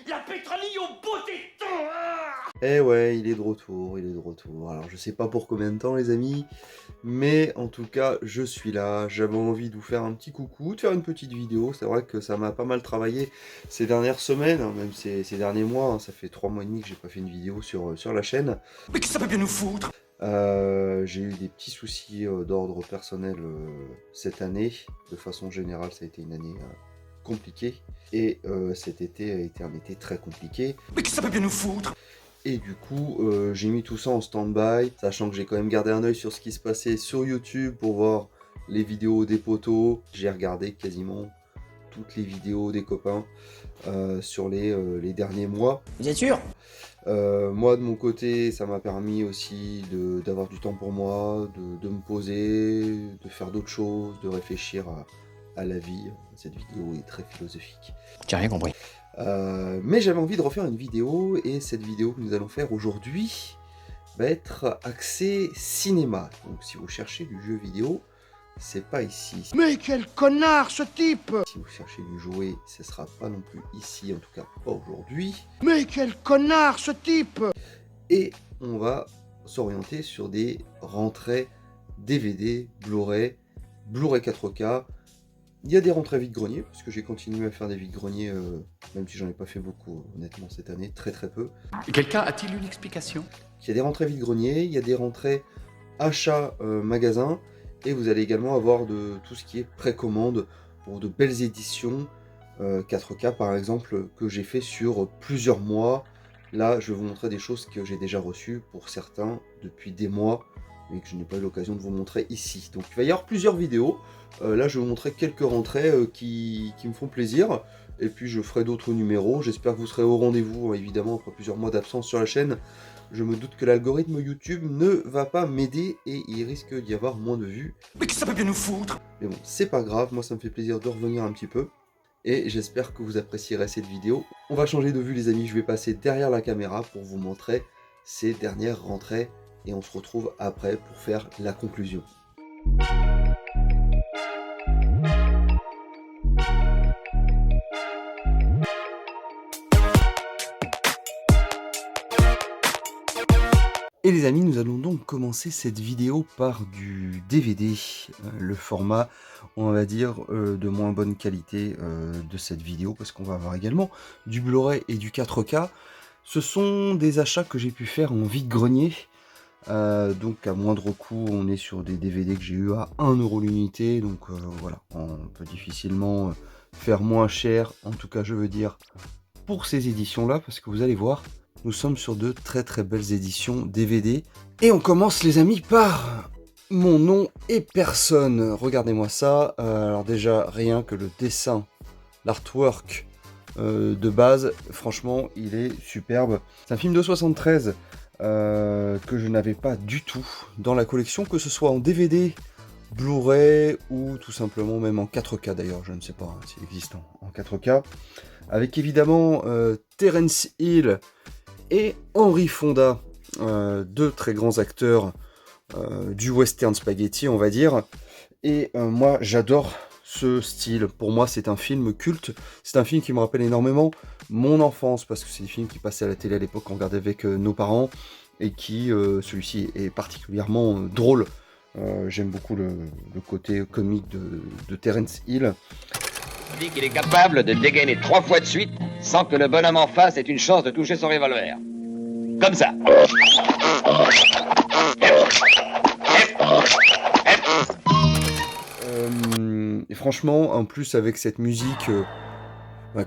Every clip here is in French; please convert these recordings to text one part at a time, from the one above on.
La Pétronie au bout des temps. Eh ouais, il est de retour, il est de retour. Alors je sais pas pour combien de temps les amis, mais en tout cas je suis là. J'avais envie de vous faire un petit coucou, de faire une petite vidéo. C'est vrai que ça m'a pas mal travaillé ces dernières semaines, hein, même ces derniers mois. Hein. Ça fait 3 mois et demi que j'ai pas fait une vidéo sur la chaîne. Mais que ça peut bien nous foutre. J'ai eu des petits soucis d'ordre personnel cette année. De façon générale, ça a été une année compliquée. Et cet été a été un été très compliqué. Mais que ça peut bien nous foutre. Et du coup, j'ai mis tout ça en stand-by, sachant que j'ai quand même gardé un œil sur ce qui se passait sur YouTube pour voir les vidéos des potos. J'ai regardé quasiment toutes les vidéos des copains sur les derniers mois. Vous êtes sûr? Moi, de mon côté, ça m'a permis aussi d'avoir du temps pour moi, de me poser, de faire d'autres choses, de réfléchir à la vie. Cette vidéo est très philosophique. J'ai rien compris. Mais j'avais envie de refaire une vidéo, et cette vidéo que nous allons faire aujourd'hui va être axée cinéma. Donc si vous cherchez du jeu vidéo, c'est pas ici. Mais quel connard ce type! Si vous cherchez du jouet, ce sera pas non plus ici, en tout cas pas aujourd'hui. Mais quel connard ce type! Et on va s'orienter sur des rentrées DVD, Blu-ray 4K. Il y a des rentrées vide-grenier, parce que j'ai continué à faire des vide-greniers, même si j'en ai pas fait beaucoup, honnêtement, cette année, très peu. Quelqu'un a-t-il une explication? Il y a des rentrées vide-grenier, il y a des rentrées achat magasin, et vous allez également avoir de tout ce qui est précommande pour de belles éditions 4K par exemple, que j'ai fait sur plusieurs mois. Là, je vais vous montrer des choses que j'ai déjà reçues pour certains depuis des mois, mais que je n'ai pas eu l'occasion de vous montrer ici. Donc il va y avoir plusieurs vidéos. Là, je vais vous montrer quelques rentrées qui me font plaisir. Et puis je ferai d'autres numéros. J'espère que vous serez au rendez-vous, évidemment, après plusieurs mois d'absence sur la chaîne. Je me doute que l'algorithme YouTube ne va pas m'aider et il risque d'y avoir moins de vues. Mais que ça peut bien nous foutre. Mais bon, c'est pas grave, moi ça me fait plaisir de revenir un petit peu. Et j'espère que vous apprécierez cette vidéo. On va changer de vue les amis, je vais passer derrière la caméra pour vous montrer ces dernières rentrées. Et on se retrouve après pour faire la conclusion. Et les amis, nous allons donc commencer cette vidéo par du DVD, le format, on va dire, de moins bonne qualité de cette vidéo, parce qu'on va avoir également du Blu-ray et du 4K. Ce sont des achats que j'ai pu faire en vide-grenier, donc à moindre coût, on est sur des DVD que j'ai eu à 1 € l'unité, donc voilà, on peut difficilement faire moins cher, en tout cas je veux dire, pour ces éditions-là, parce que vous allez voir, nous sommes sur de très belles éditions DVD. Et on commence les amis par Mon nom et personne. Regardez-moi ça. Alors déjà, rien que le dessin, l'artwork de base, franchement, il est superbe. C'est un film de 73 que je n'avais pas du tout dans la collection, que ce soit en DVD, Blu-ray ou tout simplement même en 4K d'ailleurs. Je ne sais pas hein, s'il existe en 4K. Avec évidemment Terence Hill et Henry Fonda, deux très grands acteurs du western spaghetti, on va dire. Et moi, j'adore ce style. Pour moi, c'est un film culte. C'est un film qui me rappelle énormément mon enfance, parce que c'est des films qui passaient à la télé à l'époque, qu'on regardait avec nos parents, et qui, celui-ci est particulièrement drôle. J'aime beaucoup le côté comique de Terence Hill. Il dit qu'il est capable de dégainer 3 fois de suite sans que le bonhomme en face ait une chance de toucher son revolver. Comme ça. Et franchement, en plus avec cette musique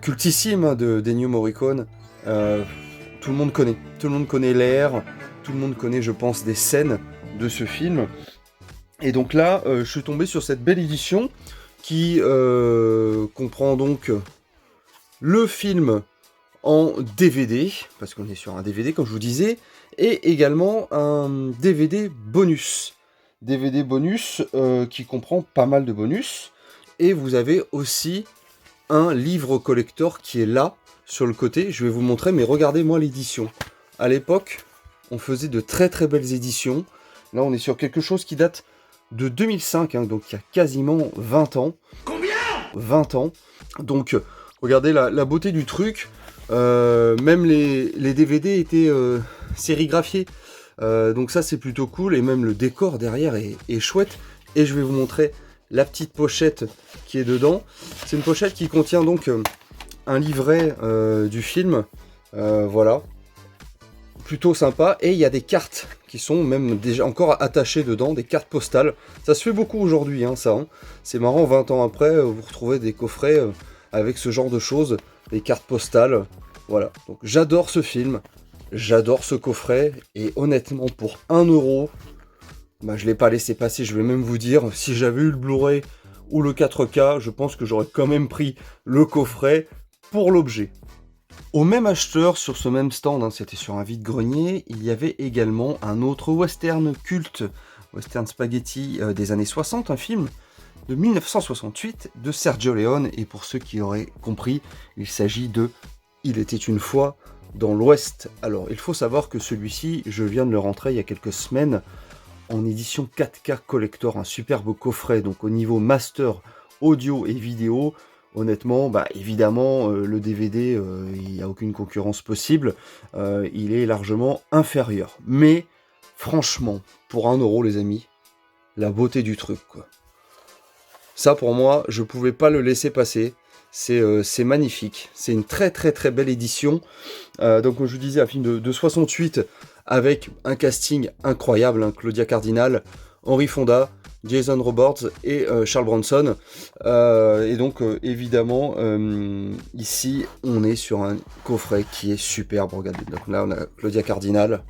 cultissime hein, d'Ennio Morricone, tout le monde connaît. Tout le monde connaît l'air, tout le monde connaît, je pense, des scènes de ce film. Et donc là, je suis tombé sur cette belle édition qui comprend donc le film en DVD, parce qu'on est sur un DVD comme je vous disais, et également un DVD bonus. DVD bonus qui comprend pas mal de bonus, et vous avez aussi un livre collector qui est là, sur le côté. Je vais vous montrer, mais regardez-moi l'édition. À l'époque, on faisait de très belles éditions. Là, on est sur quelque chose qui date de 2005, hein, donc il y a quasiment 20 ans. Combien? 20 ans. Donc, regardez la beauté du truc. Même les DVD étaient sérigraphiés. Donc ça c'est plutôt cool, et même le décor derrière est chouette. Et je vais vous montrer la petite pochette qui est dedans. C'est une pochette qui contient donc un livret du film. Voilà. Plutôt sympa. Et il y a des cartes qui sont même déjà encore attachées dedans, des cartes postales. Ça se fait beaucoup aujourd'hui, hein, ça. Hein. C'est marrant, 20 ans après, vous retrouvez des coffrets avec ce genre de choses, des cartes postales. Voilà. Donc j'adore ce film. J'adore ce coffret, et honnêtement, pour 1 €, bah, je ne l'ai pas laissé passer. Je vais même vous dire, si j'avais eu le Blu-ray ou le 4K, je pense que j'aurais quand même pris le coffret pour l'objet. Au même acheteur, sur ce même stand, hein, c'était sur un vide-grenier, il y avait également un autre western culte, western spaghetti des années 60, un film de 1968 de Sergio Leone, et pour ceux qui auraient compris, il s'agit de « Il était une fois » dans l'Ouest. Alors, il faut savoir que celui-ci, je viens de le rentrer il y a quelques semaines en édition 4K Collector, un superbe coffret, donc au niveau master, audio et vidéo. Honnêtement, bah évidemment, le DVD, il n'y a aucune concurrence possible, il est largement inférieur. Mais, franchement, pour 1 € les amis, la beauté du truc, quoi. Ça, pour moi, je pouvais pas le laisser passer. C'est magnifique, c'est une très très très belle édition. Donc comme je vous disais, un film de 68 avec un casting incroyable, hein, Claudia Cardinal, Henry Fonda, Jason Robards et Charles Bronson. Et donc évidemment, ici on est sur un coffret qui est superbe, regardez. Donc là on a Claudia Cardinal.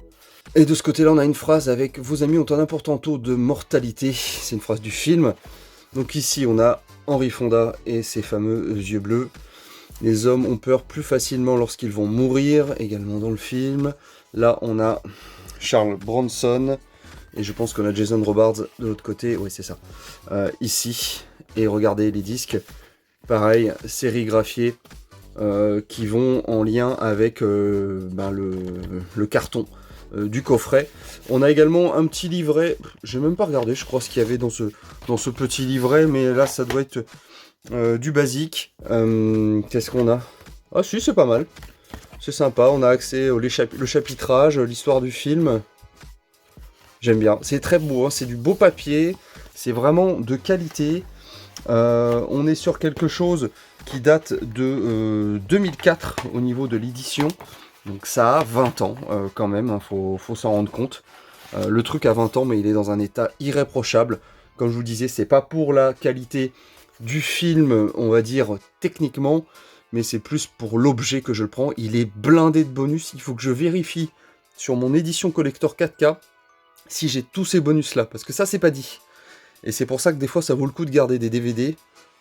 Et de ce côté-là on a une phrase avec « Vos amis ont un important taux de mortalité », c'est une phrase du film. Donc ici on a Henry Fonda et ses fameux yeux bleus. Les hommes ont peur plus facilement lorsqu'ils vont mourir, également dans le film. Là, on a Charles Bronson, et je pense qu'on a Jason Robards de l'autre côté, oui c'est ça, ici. Et regardez les disques, pareil, sérigraphiés, qui vont en lien avec le carton du coffret. On a également un petit livret, j'ai même pas regardé, je crois ce qu'il y avait dans ce petit livret, mais là ça doit être du basique. Qu'est-ce qu'on a? Ah si, c'est pas mal, c'est sympa, on a accès au le chapitrage, l'histoire du film. J'aime bien, c'est très beau, hein, c'est du beau papier, c'est vraiment de qualité. On est sur quelque chose qui date de 2004 au niveau de l'édition. Donc ça a 20 ans quand même, hein, faut s'en rendre compte. Le truc a 20 ans, mais il est dans un état irréprochable. Comme je vous disais, c'est pas pour la qualité du film, on va dire, techniquement, mais c'est plus pour l'objet que je le prends. Il est blindé de bonus, il faut que je vérifie sur mon édition collector 4K si j'ai tous ces bonus-là, parce que ça, c'est pas dit. Et c'est pour ça que des fois, ça vaut le coup de garder des DVD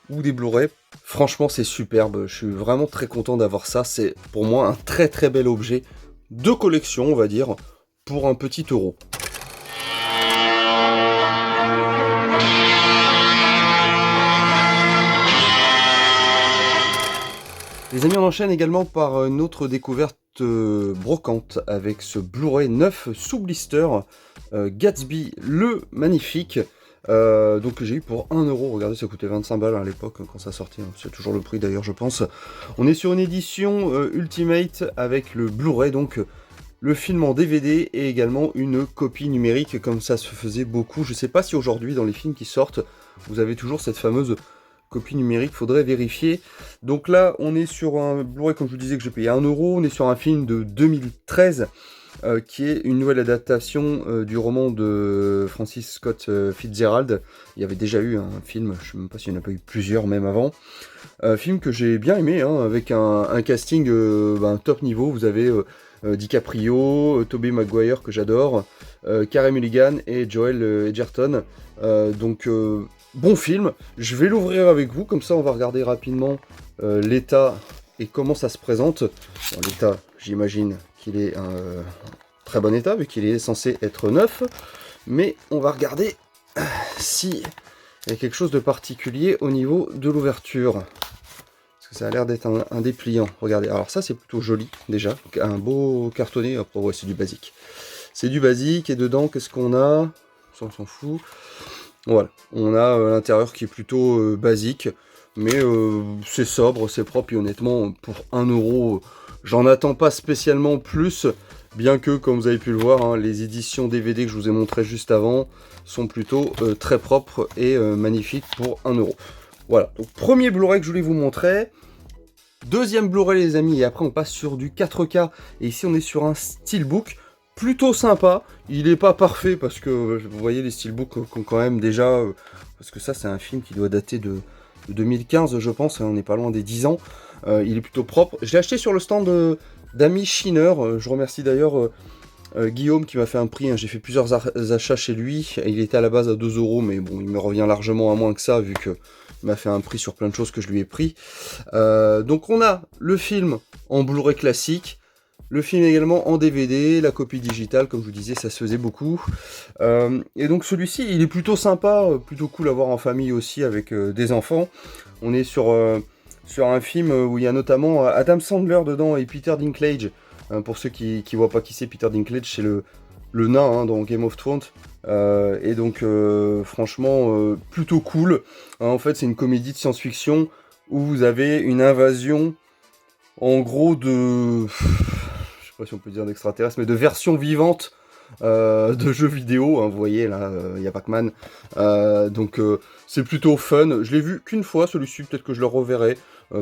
ou des Blu-ray. Franchement, c'est superbe. Je suis vraiment très content d'avoir ça. C'est pour moi un très très bel objet de collection, on va dire, pour un petit euro. Les amis, on enchaîne également par une autre découverte brocante avec ce Blu-ray neuf sous blister, Gatsby le Magnifique. Donc que j'ai eu pour 1 €, regardez, ça coûtait 25 balles à l'époque quand ça sortait, hein. C'est toujours le prix d'ailleurs je pense. On est sur une édition Ultimate avec le Blu-ray, donc le film en DVD et également une copie numérique comme ça se faisait beaucoup. Je sais pas si aujourd'hui dans les films qui sortent, vous avez toujours cette fameuse copie numérique, faudrait vérifier. Donc là on est sur un Blu-ray, comme je vous disais, que j'ai payé 1 €, on est sur un film de 2013. Qui est une nouvelle adaptation du roman de Francis Scott Fitzgerald. Il y avait déjà eu un film, je ne sais même pas s'il n'y en a pas eu plusieurs même avant. Film que j'ai bien aimé, hein, avec un casting top niveau. Vous avez DiCaprio, Tobey Maguire que j'adore, Carey Mulligan et Joel Edgerton. Donc bon film, je vais l'ouvrir avec vous, comme ça on va regarder rapidement l'état et comment ça se présente. Bon, l'état, j'imagine qu'il est un très bon état, vu qu'il est censé être neuf. Mais on va regarder s'il y a quelque chose de particulier au niveau de l'ouverture. Parce que ça a l'air d'être un dépliant. Regardez, alors ça c'est plutôt joli déjà. Un beau cartonné, après ouais, c'est du basique. C'est du basique, et dedans qu'est-ce qu'on a? Ça on s'en fout. Voilà, on a l'intérieur qui est plutôt basique. Mais c'est sobre, c'est propre, et honnêtement, pour 1 €, J'en attends pas spécialement plus, bien que, comme vous avez pu le voir, hein, les éditions DVD que je vous ai montrées juste avant sont plutôt très propres et magnifiques pour 1 €. Voilà, donc premier Blu-ray que je voulais vous montrer. Deuxième Blu-ray les amis, et après on passe sur du 4K, et ici on est sur un Steelbook plutôt sympa. Il n'est pas parfait parce que vous voyez les Steelbooks ont quand même déjà... parce que ça c'est un film qui doit dater de 2015 je pense, hein, on n'est pas loin des 10 ans. Il est plutôt propre. Je l'ai acheté sur le stand d'Ami Schinner, je remercie d'ailleurs Guillaume qui m'a fait un prix, hein. J'ai fait plusieurs achats chez lui, il était à la base à 2 €, mais bon il me revient largement à moins que ça vu que il m'a fait un prix sur plein de choses que je lui ai pris. Donc on a le film en Blu-ray classique, le film également en DVD, la copie digitale, comme je vous disais, ça se faisait beaucoup. Et donc celui-ci, il est plutôt sympa, plutôt cool à voir en famille aussi avec des enfants. On est sur un film où il y a notamment Adam Sandler dedans et Peter Dinklage. Pour ceux qui voient pas qui c'est, Peter Dinklage, c'est le nain hein, dans Game of Thrones. Et donc franchement plutôt cool. En fait c'est une comédie de science-fiction où vous avez une invasion en gros de... je sais pas si on peut dire d'extraterrestres, mais de versions vivantes de jeux vidéo. Hein, vous voyez là, il y a Pac-Man. Donc c'est plutôt fun. Je l'ai vu qu'une fois celui-ci, peut-être que je le reverrai.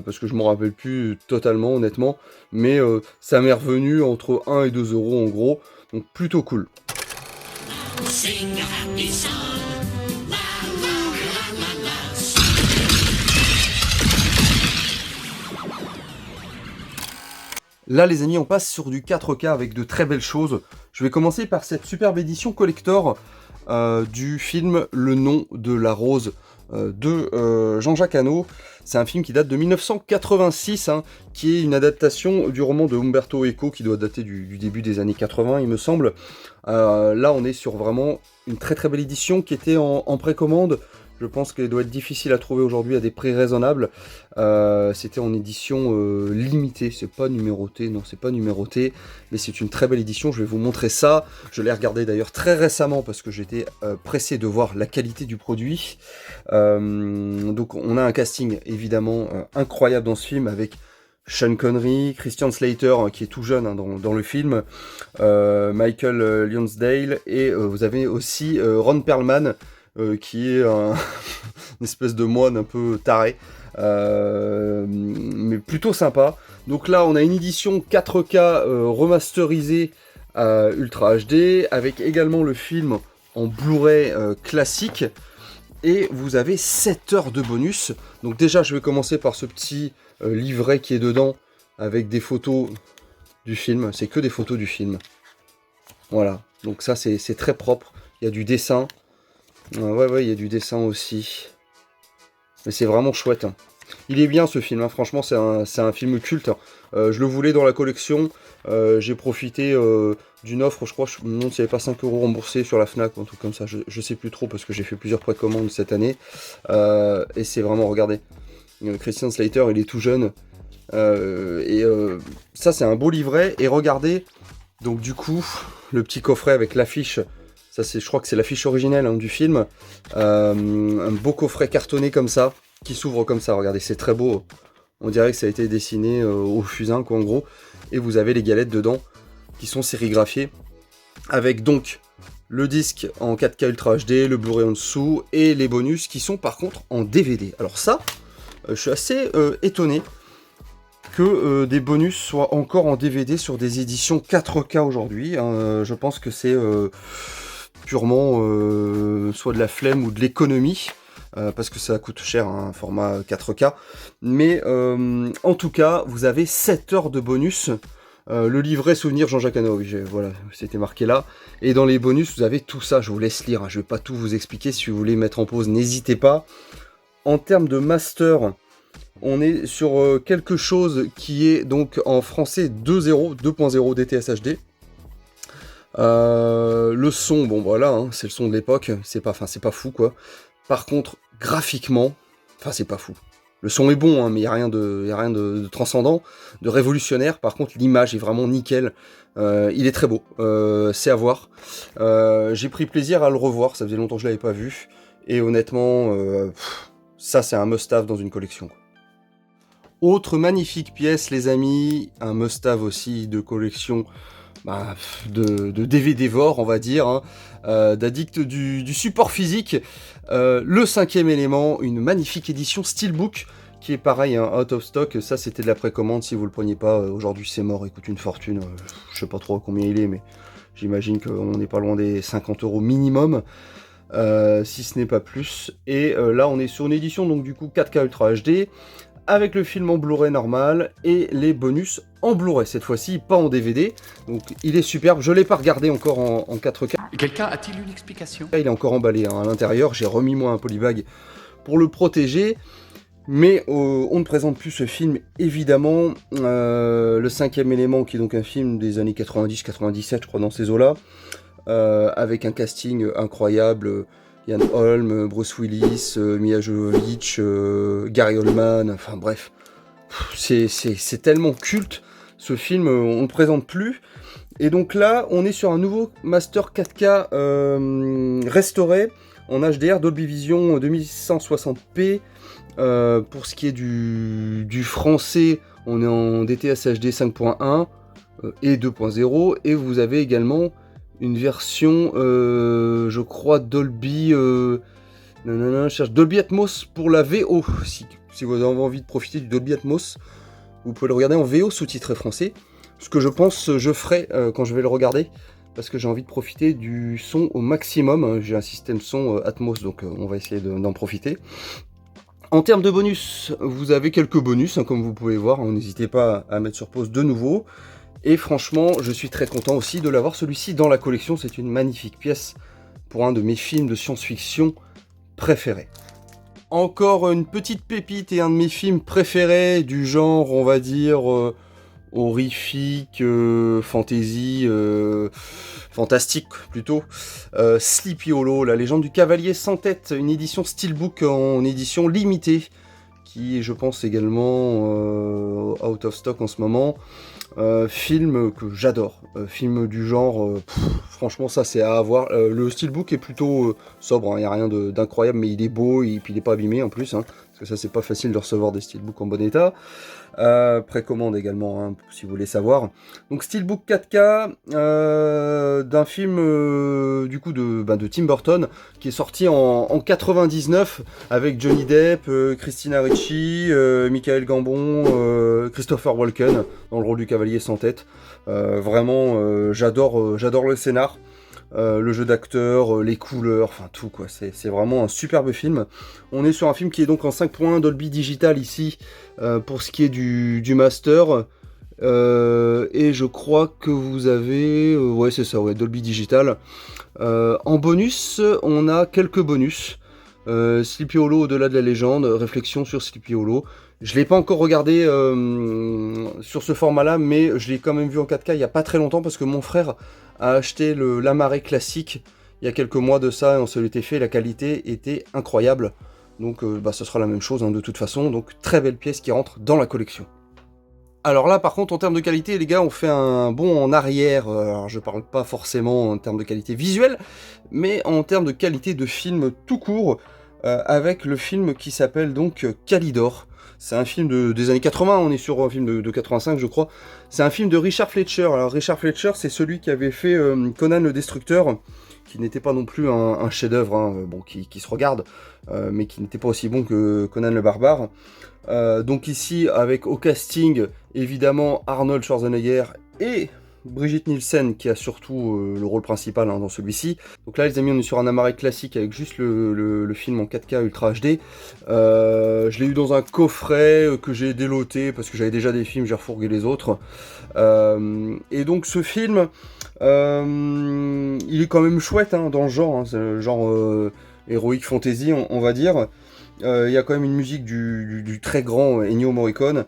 Parce que je m'en rappelle plus totalement honnêtement. Mais ça m'est revenu entre 1 et 2 € en gros. Donc plutôt cool. Là les amis, on passe sur du 4K avec de très belles choses. Je vais commencer par cette superbe édition collector du film Le Nom de la Rose de Jean-Jacques Hano. C'est un film qui date de 1986, hein, qui est une adaptation du roman de Umberto Eco qui doit dater du début des années 80 il me semble. Là on est sur vraiment une très très belle édition qui était en précommande. Je pense qu'elle doit être difficile à trouver aujourd'hui à des prix raisonnables. C'était en édition limitée, c'est pas numéroté, non c'est pas numéroté, mais c'est une très belle édition, je vais vous montrer ça. Je l'ai regardé d'ailleurs très récemment parce que j'étais pressé de voir la qualité du produit. Donc on a un casting évidemment incroyable dans ce film avec Sean Connery, Christian Slater qui est tout jeune hein, dans le film, Michael Lonsdale, et vous avez aussi Ron Perlman, qui est une espèce de moine un peu taré, mais plutôt sympa. Donc là on a une édition 4K remasterisée Ultra HD, avec également le film en Blu-ray classique, et vous avez 7 heures de bonus. Donc déjà je vais commencer par ce petit livret qui est dedans, avec des photos du film, c'est que des photos du film. Voilà, donc ça c'est très propre, il y a du dessin. Ouais, il y a du dessin aussi. Mais c'est vraiment chouette. Hein. Il est bien ce film, hein. Franchement c'est un film culte. Hein. Je le voulais dans la collection. J'ai profité d'une offre, je crois, je me demande s'il n'y avait pas 5 € remboursés sur la Fnac ou un truc comme ça. Je sais plus trop parce que j'ai fait plusieurs précommandes cette année. Et c'est vraiment, regardez. Christian Slater, il est tout jeune. Ça c'est un beau livret. Et regardez, donc du coup, le petit coffret avec l'affiche. Ça, je crois que c'est l'affiche originelle hein, du film. Un beau coffret cartonné comme ça, qui s'ouvre comme ça. Regardez, c'est très beau. On dirait que ça a été dessiné au fusain, quoi, en gros. Et vous avez les galettes dedans, qui sont sérigraphiées. Avec donc le disque en 4K Ultra HD, le Blu-ray en dessous, et les bonus qui sont par contre en DVD. Alors ça, je suis assez étonné que des bonus soient encore en DVD sur des éditions 4K aujourd'hui. Hein. Je pense que c'est... purement soit de la flemme ou de l'économie, parce que ça coûte cher un format 4K, mais en tout cas vous avez 7 heures de bonus, le livret souvenir Jean-Jacques Hano, oui, voilà, c'était marqué là, et dans les bonus vous avez tout ça, je vous laisse lire, hein, je vais pas tout vous expliquer, si vous voulez mettre en pause n'hésitez pas. En termes de master, on est sur quelque chose qui est donc en français 2.0 DTS HD. Le son, bon voilà, hein, c'est le son de l'époque, c'est pas fou quoi. Par contre, graphiquement, c'est pas fou. Le son est bon, hein, mais il n'y a rien de transcendant, de révolutionnaire. Par contre, l'image est vraiment nickel. Il est très beau, c'est à voir. J'ai pris plaisir à le revoir, ça faisait longtemps que je l'avais pas vu. Et honnêtement, ça c'est un must-have dans une collection. Autre magnifique pièce, les amis, un must-have aussi de collection de DVD-vore, on va dire, hein, d'addict du support physique. Le 5e élément, une magnifique édition Steelbook, qui est pareil, hein, out of stock. Ça, c'était de la précommande. Si vous le preniez pas, aujourd'hui c'est mort, il coûte une fortune. Je sais pas trop à combien il est, mais j'imagine qu'on n'est pas loin des 50 € minimum. Si ce n'est pas plus. Et là, on est sur une édition, donc du coup 4K Ultra HD, avec le film en Blu-ray normal et les bonus en Blu-ray, cette fois-ci pas en DVD. Donc il est superbe, je ne l'ai pas regardé encore en 4K. Quelqu'un a-t-il une explication? Il est encore emballé hein, à l'intérieur, j'ai remis moi un polybag pour le protéger. Mais on ne présente plus ce film, évidemment. Le 5e élément, qui est donc un film des années 90-97, je crois, dans ces eaux-là, avec un casting incroyable. Ian Holm, Bruce Willis, Mia Jovovich, Gary Oldman, enfin bref. C'est tellement culte, ce film, on ne le présente plus. Et donc là, on est sur un nouveau Master 4K restauré, en HDR Dolby Vision 2160p. Pour ce qui est du français, on est en DTS HD 5.1 et 2.0, et vous avez également une version, je crois, Dolby, je cherche Dolby Atmos pour la VO. Si vous avez envie de profiter du Dolby Atmos, vous pouvez le regarder en VO sous-titré français, ce que je pense je ferai quand je vais le regarder, parce que j'ai envie de profiter du son au maximum. J'ai un système son Atmos, donc on va essayer d'en profiter. En termes de bonus, vous avez quelques bonus, hein, comme vous pouvez voir, n'hésitez pas à mettre sur pause de nouveau. Et franchement, je suis très content aussi de l'avoir celui-ci dans la collection, c'est une magnifique pièce pour un de mes films de science-fiction préférés. Encore une petite pépite et un de mes films préférés du genre, on va dire, horrifique, fantasy, fantastique plutôt. Sleepy Hollow, la légende du cavalier sans tête, une édition Steelbook en édition limitée, qui est, je pense, également out of stock en ce moment. Film que j'adore, film du genre, franchement ça c'est à avoir. Le steelbook est plutôt sobre, il n'y a rien d'incroyable, mais il est beau et puis il n'est pas abîmé en plus, hein, parce que ça c'est pas facile de recevoir des steelbooks en bon état. Précommande également, hein, si vous voulez savoir. Donc steelbook 4K d'un film du coup de Tim Burton, qui est sorti en 99 avec Johnny Depp, Christina Ricci, Michael Gambon, Christopher Walken dans le rôle du cavalier sans tête. Vraiment, j'adore le scénar. Le jeu d'acteur, les couleurs, enfin tout quoi, c'est vraiment un superbe film. On est sur un film qui est donc en 5.1 Dolby Digital ici, pour ce qui est du master, et je crois que vous avez, ouais c'est ça, ouais, Dolby Digital. En bonus, on a quelques bonus. Sleepy Hollow au-delà de la légende, réflexion sur Sleepy Hollow. Je l'ai pas encore regardé sur ce format-là, mais je l'ai quand même vu en 4K il n'y a pas très longtemps, parce que mon frère a acheté l'Amaré classique il y a quelques mois de ça, et on se l'était fait, la qualité était incroyable. Donc ce sera la même chose hein, de toute façon, donc très belle pièce qui rentre dans la collection. Alors là par contre en termes de qualité les gars on fait un bond en arrière, alors je parle pas forcément en termes de qualité visuelle, mais en termes de qualité de film tout court, avec le film qui s'appelle donc Kalidor. C'est un film des années 80, on est sur un film de 85 je crois. C'est un film de Richard Fletcher. Alors Richard Fletcher c'est celui qui avait fait Conan le Destructeur, qui n'était pas non plus un chef-d'œuvre, hein, bon, qui se regarde, mais qui n'était pas aussi bon que Conan le Barbare. Donc ici avec au casting évidemment Arnold Schwarzenegger et Brigitte Nielsen qui a surtout le rôle principal hein, dans celui-ci. Donc là les amis on est sur un Amaré classique avec juste le film en 4K Ultra HD. Je l'ai eu dans un coffret que j'ai déloté parce que j'avais déjà des films, j'ai refourgué les autres. Et donc ce film, il est quand même chouette hein, dans le genre, hein, c'est le genre héroïque fantasy on va dire. Il y a quand même une musique du très grand Ennio Morricone.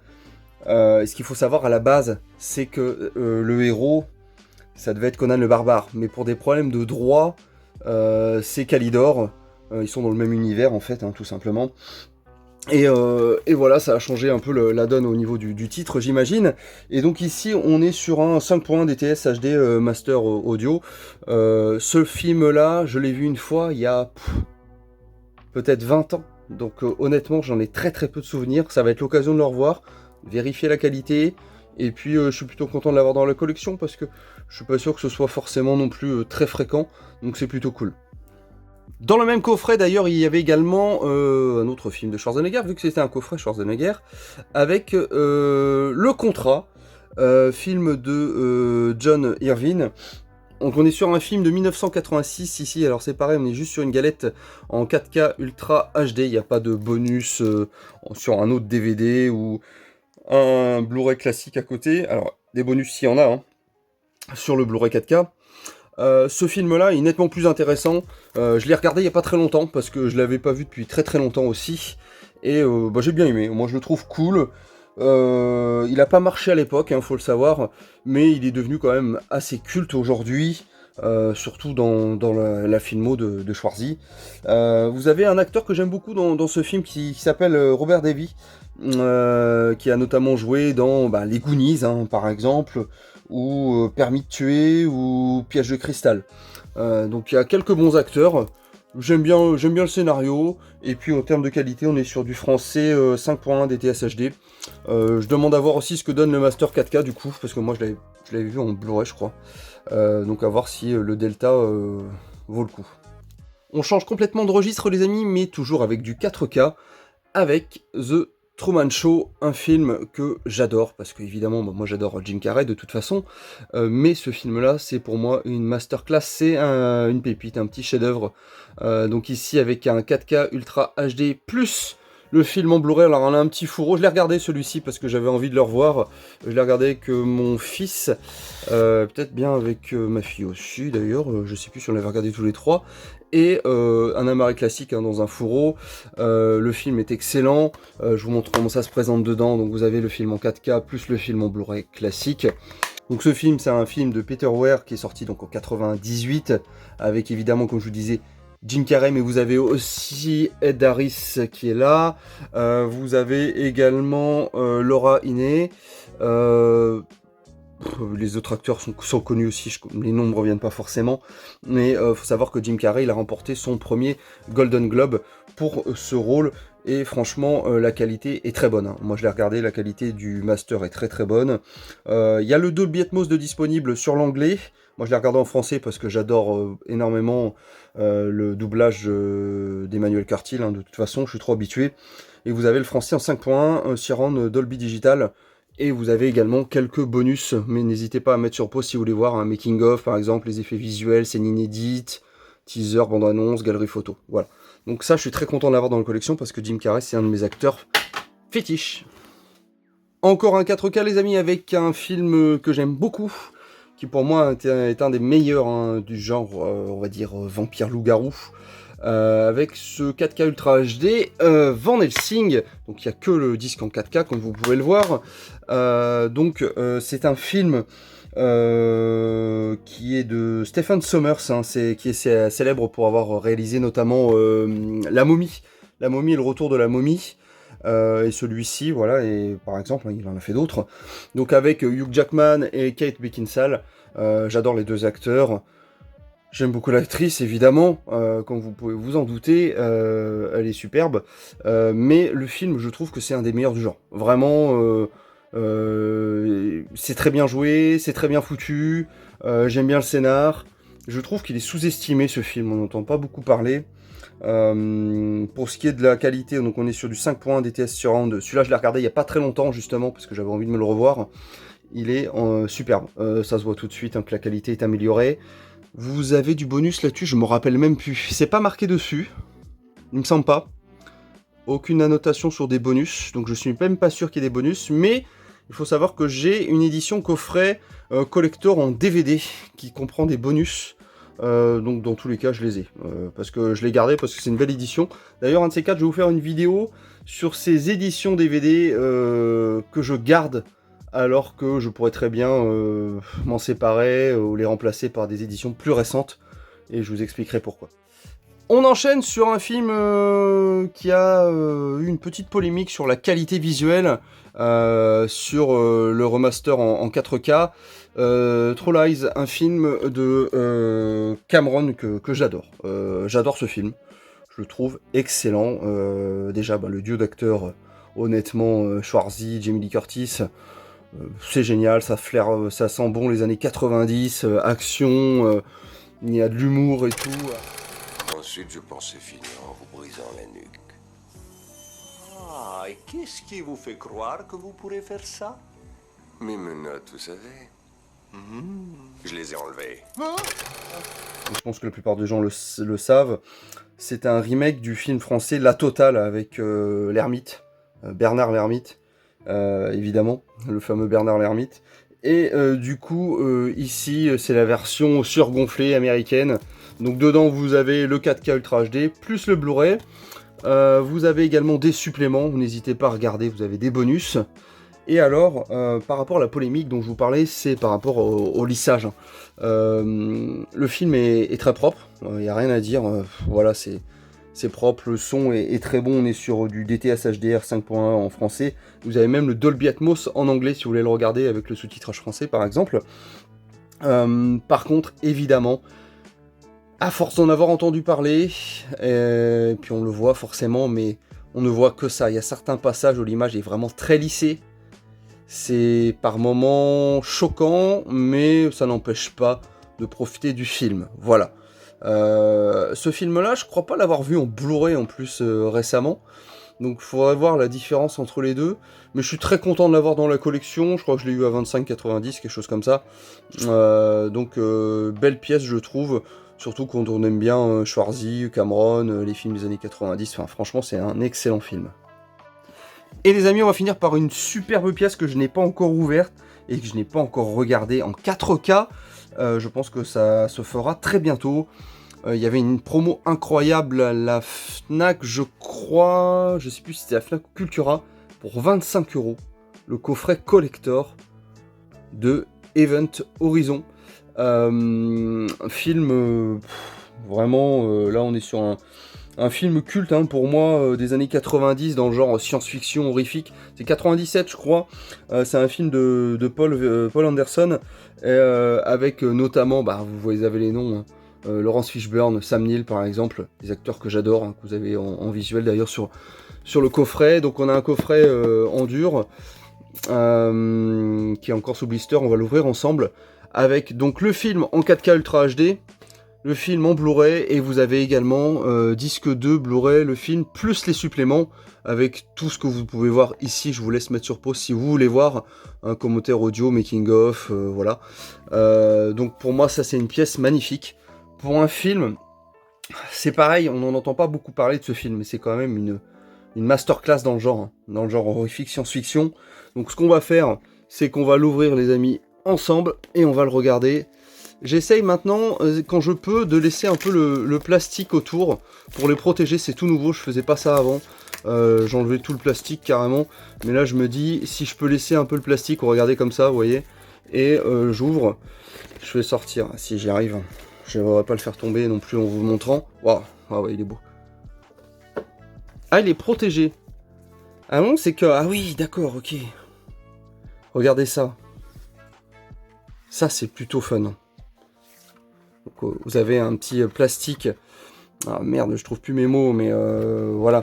Ce qu'il faut savoir à la base, c'est que le héros, ça devait être Conan le Barbare, mais pour des problèmes de droit, c'est Kalidor. Ils sont dans le même univers en fait, hein, tout simplement. Et voilà, ça a changé un peu la donne au niveau du titre, j'imagine. Et donc ici, on est sur un 5.1 DTS HD Master Audio. Ce film-là, je l'ai vu une fois il y a peut-être 20 ans. Donc honnêtement, j'en ai très peu de souvenirs. Ça va être l'occasion de le revoir, vérifier la qualité. Et puis je suis plutôt content de l'avoir dans la collection parce que je suis pas sûr que ce soit forcément non plus très fréquent. Donc c'est plutôt cool. Dans le même coffret d'ailleurs, il y avait également un autre film de Schwarzenegger, vu que c'était un coffret Schwarzenegger, avec Le Contrat, film de John Irvine. Donc on est sur un film de 1986 ici, alors c'est pareil, on est juste sur une galette en 4K Ultra HD, il n'y a pas de bonus sur un autre DVD ou un Blu-ray classique à côté. Alors des bonus s'il y en a, hein, sur le Blu-ray 4K. Ce film-là est nettement plus intéressant. Je l'ai regardé il n'y a pas très longtemps, parce que je l'avais pas vu depuis très longtemps aussi. Et j'ai bien aimé, moi je le trouve cool. Il n'a pas marché à l'époque, faut le savoir, mais il est devenu quand même assez culte aujourd'hui, surtout dans la filmo de Schwarzy. Vous avez un acteur que j'aime beaucoup dans ce film qui s'appelle Robert Davi, qui a notamment joué dans les Goonies, par exemple, ou Permis de tuer, ou Piège de cristal. Donc il y a quelques bons acteurs. J'aime bien le scénario, et puis en termes de qualité, on est sur du français 5.1 DTS HD. Je demande à voir aussi ce que donne le Master 4K du coup, parce que moi je l'avais vu en Blu-ray je crois. Donc à voir si le Delta vaut le coup. On change complètement de registre les amis, mais toujours avec du 4K, avec The Truman Show, un film que j'adore, parce que évidemment, moi j'adore Jim Carrey de toute façon, mais ce film-là, c'est pour moi une masterclass, c'est une pépite, un petit chef-d'œuvre. Donc ici avec un 4K Ultra HD plus le film en Blu-ray, alors on a un petit fourreau, je l'ai regardé celui-ci parce que j'avais envie de le revoir, je l'ai regardé avec mon fils, peut-être bien avec ma fille aussi d'ailleurs, je sais plus si on l'avait regardé tous les trois, et un amarré classique dans un fourreau. Le film est excellent, je vous montre comment ça se présente dedans. Donc vous avez le film en 4K plus le film en Blu-ray classique. Donc ce film, c'est un film de Peter Weir qui est sorti donc en 98, avec évidemment, comme je vous disais, Jim Carrey, mais vous avez aussi Ed Harris qui est là, vous avez également Laura Linney, les autres acteurs sont connus aussi, les noms ne me reviennent pas forcément, mais faut savoir que Jim Carrey il a remporté son premier Golden Globe pour ce rôle, et franchement la qualité est très bonne. Moi je l'ai regardé, la qualité du master est très bonne. Il y a le Dolby Atmos de disponible sur l'anglais, moi je l'ai regardé en français parce que j'adore énormément le doublage d'Emmanuel Cartil, de toute façon je suis trop habitué, et vous avez le français en 5.1 surround Dolby Digital. Et vous avez également quelques bonus, mais n'hésitez pas à mettre sur pause si vous voulez voir un making of par exemple, les effets visuels, scènes inédites, teaser, bande-annonce, galerie photo, voilà. Donc ça je suis très content de l'avoir dans la collection parce que Jim Carrey c'est un de mes acteurs fétiches. Encore un 4K les amis, avec un film que j'aime beaucoup, qui pour moi est un des meilleurs du genre, on va dire vampire loup-garou. Avec ce 4K Ultra HD, Van Helsing, donc il n'y a que le disque en 4K comme vous pouvez le voir. C'est un film qui est de Stephen Sommers, qui est célèbre pour avoir réalisé notamment La Momie et le retour de la momie. Et celui-ci, voilà, et par exemple, il en a fait d'autres. Donc avec Hugh Jackman et Kate Beckinsale, j'adore les deux acteurs. J'aime beaucoup l'actrice, évidemment, comme vous pouvez vous en douter, elle est superbe, mais le film, je trouve que c'est un des meilleurs du genre. Vraiment, c'est très bien joué, c'est très bien foutu, j'aime bien le scénar. Je trouve qu'il est sous-estimé ce film, on n'entend pas beaucoup parler. Pour ce qui est de la qualité, donc on est sur du 5.1 DTS Surround. Celui-là, je l'ai regardé il n'y a pas très longtemps, justement, parce que j'avais envie de me le revoir. Il est superbe, ça se voit tout de suite que la qualité est améliorée. Vous avez du bonus là-dessus, je me rappelle même plus. C'est pas marqué dessus, il me semble pas. Aucune annotation sur des bonus, donc je suis même pas sûr qu'il y ait des bonus, mais il faut savoir que j'ai une édition coffret collector en DVD qui comprend des bonus. Donc dans tous les cas je les ai, parce que je l'ai gardé, parce que c'est une belle édition. D'ailleurs un de ces quatre, je vais vous faire une vidéo sur ces éditions DVD que je garde, alors que je pourrais très bien m'en séparer ou les remplacer par des éditions plus récentes, et je vous expliquerai pourquoi. On enchaîne sur un film qui a eu une petite polémique sur la qualité visuelle, sur le remaster en 4K. True Lies, un film de Cameron que j'adore. J'adore ce film. je le trouve excellent. Déjà, le duo d'acteurs, honnêtement, Schwarzy, Jamie Lee Curtis, c'est génial, ça flaire, ça sent bon les années 90, action, il y a de l'humour et tout. Ensuite, je pensais finir en vous brisant la nuque. Ah, et qu'est-ce qui vous fait croire que vous pourrez faire ça? Mes menottes, vous savez. Je les ai enlevées. Je pense que la plupart des gens le savent. C'est un remake du film français La Totale avec l'ermite, Bernard l'ermite, évidemment, le fameux Bernard l'ermite. Et du coup, ici, c'est la version surgonflée américaine. Donc dedans, vous avez le 4K Ultra HD, plus le Blu-ray. Vous avez également des suppléments, n'hésitez pas à regarder, vous avez des bonus. Et alors, par rapport à la polémique dont je vous parlais, c'est par rapport au lissage. Le film est très propre, il n'y a rien à dire, voilà, c'est propre, le son est très bon, on est sur du DTS HDR 5.1 en français. Vous avez même le Dolby Atmos en anglais si vous voulez le regarder avec le sous-titrage français par exemple. Par contre, évidemment, à force d'en avoir entendu parler, et puis on le voit forcément, mais on ne voit que ça. Il y a certains passages où l'image est vraiment très lissée. C'est par moments choquant, mais ça n'empêche pas de profiter du film. Voilà. Ce film-là, je crois pas l'avoir vu en Blu-ray en plus récemment. Donc il faudrait voir la différence entre les deux. Mais je suis très content de l'avoir dans la collection. Je crois que je l'ai eu à 25,90, quelque chose comme ça. Donc belle pièce, je trouve. Surtout quand on aime bien Schwarzy, Cameron, les films des années 90. Enfin, franchement, c'est un excellent film. Et les amis, on va finir par une superbe pièce que je n'ai pas encore ouverte et que je n'ai pas encore regardée en 4K. Je pense que ça se fera très bientôt. Il y avait une promo incroyable à la Fnac, je crois, je sais plus si c'était la Fnac ou Cultura, pour 25 €. Le coffret collector de Event Horizon. Film vraiment, là on est sur un film culte pour moi des années 90 dans le genre science-fiction horrifique. C'est 97 je crois. C'est un film de Paul Anderson avec notamment, vous avez les noms, Laurence Fishburne, Sam Neill par exemple, des acteurs que j'adore, que vous avez en visuel d'ailleurs sur le coffret. Donc on a un coffret en dur qui est encore sous blister, on va l'ouvrir ensemble, avec donc le film en 4K Ultra HD, le film en Blu-ray, et vous avez également disque 2 Blu-ray, le film, plus les suppléments, avec tout ce que vous pouvez voir ici. Je vous laisse mettre sur pause si vous voulez voir un commentaire audio, making of, voilà. Donc pour moi, ça c'est une pièce magnifique. Pour un film, c'est pareil, on n'en entend pas beaucoup parler de ce film, mais c'est quand même une masterclass dans le genre horrifique, science-fiction. Donc ce qu'on va faire, c'est qu'on va l'ouvrir les amis ensemble, et on va le regarder. J'essaye maintenant, quand je peux, de laisser un peu le plastique autour pour les protéger. C'est tout nouveau, je faisais pas ça avant. J'enlevais tout le plastique carrément. Mais là, je me dis, si je peux laisser un peu le plastique, regardez comme ça, vous voyez. Et j'ouvre, je vais sortir, si j'y arrive. Je ne vais pas le faire tomber non plus en vous montrant. Waouh, ouais, il est beau. Ah, il est protégé. Ah non, c'est que... Ah oui, d'accord, ok. Regardez ça. Ça, c'est plutôt fun. Donc, vous avez un petit plastique, ah merde, je trouve plus mes mots, mais voilà,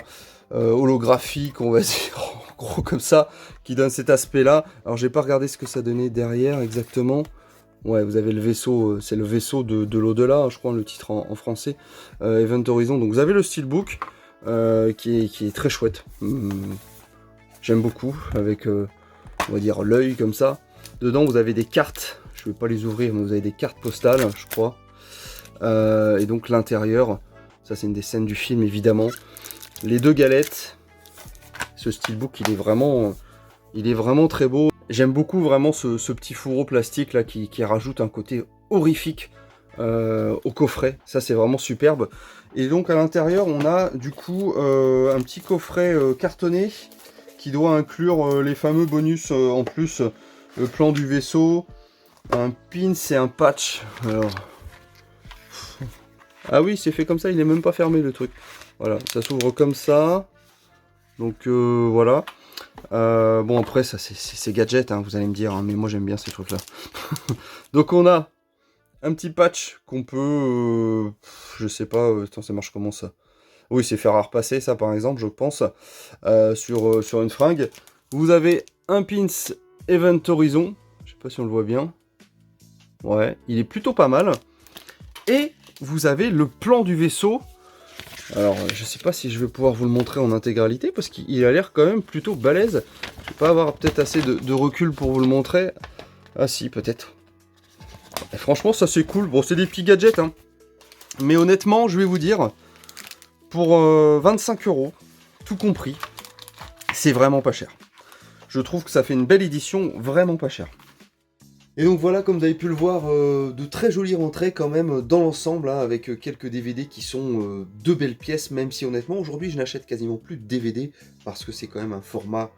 holographique, on va dire, en gros comme ça, qui donne cet aspect-là. Alors j'ai pas regardé ce que ça donnait derrière exactement. Ouais, vous avez le vaisseau, c'est le vaisseau de l'au-delà, je crois, le titre en français, Event Horizon. Donc vous avez le steelbook, qui est très chouette. J'aime beaucoup, avec, on va dire, l'œil comme ça. Dedans, vous avez des cartes. Je ne vais pas les ouvrir, mais vous avez des cartes postales, je crois. Et donc l'intérieur, ça c'est une des scènes du film évidemment. Les deux galettes. Ce steelbook, il est vraiment très beau. J'aime beaucoup vraiment ce petit fourreau plastique là qui rajoute un côté horrifique au coffret. Ça c'est vraiment superbe. Et donc à l'intérieur, on a du coup un petit coffret cartonné qui doit inclure les fameux bonus en plus. Le plan du vaisseau, un pin, c'est un patch. Alors... Ah oui, c'est fait comme ça, il n'est même pas fermé le truc. Voilà, ça s'ouvre comme ça. Donc voilà. Bon après, ça c'est gadget, vous allez me dire, mais moi j'aime bien ces trucs là. Donc on a un petit patch qu'on peut... je sais pas, attends, ça marche comment ça? Oui, c'est fer à repasser, ça, par exemple, je pense, sur une fringue. Vous avez un pins Event Horizon. Je sais pas si on le voit bien. Ouais, il est plutôt pas mal. Et vous avez le plan du vaisseau. Alors, je sais pas si je vais pouvoir vous le montrer en intégralité, parce qu'il a l'air quand même plutôt balèze. Je vais pas avoir peut-être assez de recul pour vous le montrer. Ah si, peut-être. Et franchement, ça c'est cool. Bon, c'est des petits gadgets, hein. Mais honnêtement, je vais vous dire, pour 25 €, tout compris, c'est vraiment pas cher. Je trouve que ça fait une belle édition, vraiment pas cher. Et donc voilà, comme vous avez pu le voir, de très jolies rentrées quand même dans l'ensemble, hein, avec quelques DVD qui sont de belles pièces, même si honnêtement, aujourd'hui, je n'achète quasiment plus de DVD, parce que c'est quand même un format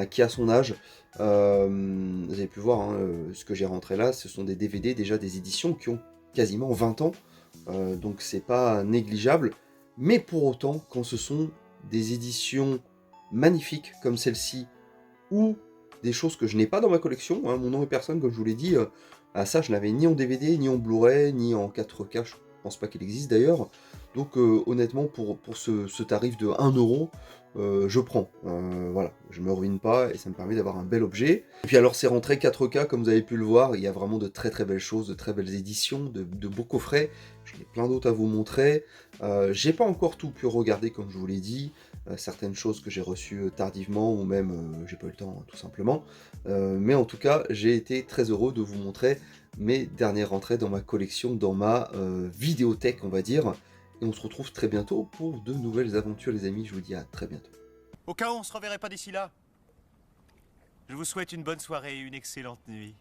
qui a son âge. Vous avez pu voir, hein, ce que j'ai rentré là, ce sont des DVD, déjà des éditions qui ont quasiment 20 ans, donc c'est pas négligeable. Mais pour autant, quand ce sont des éditions magnifiques comme celle-ci, ou des choses que je n'ai pas dans ma collection, hein, mon nom est personne, comme je vous l'ai dit, ça je l'avais ni en DVD, ni en Blu-ray, ni en 4K, je pense pas qu'il existe d'ailleurs. Donc honnêtement, pour ce tarif de 1 €, je prends. Voilà, je me ruine pas et ça me permet d'avoir un bel objet. Et puis alors c'est rentré 4K, comme vous avez pu le voir, il y a vraiment de très très belles choses, de très belles éditions, de beaux coffrets. J'en ai plein d'autres à vous montrer. J'ai pas encore tout pu regarder, comme je vous l'ai dit. Certaines choses que j'ai reçues tardivement, ou même j'ai pas eu le temps, tout simplement. Mais en tout cas, j'ai été très heureux de vous montrer mes dernières rentrées dans ma collection, dans ma vidéothèque, on va dire. Et on se retrouve très bientôt pour de nouvelles aventures, les amis. Je vous dis à très bientôt. Au cas où on se reverrait pas d'ici là, je vous souhaite une bonne soirée et une excellente nuit.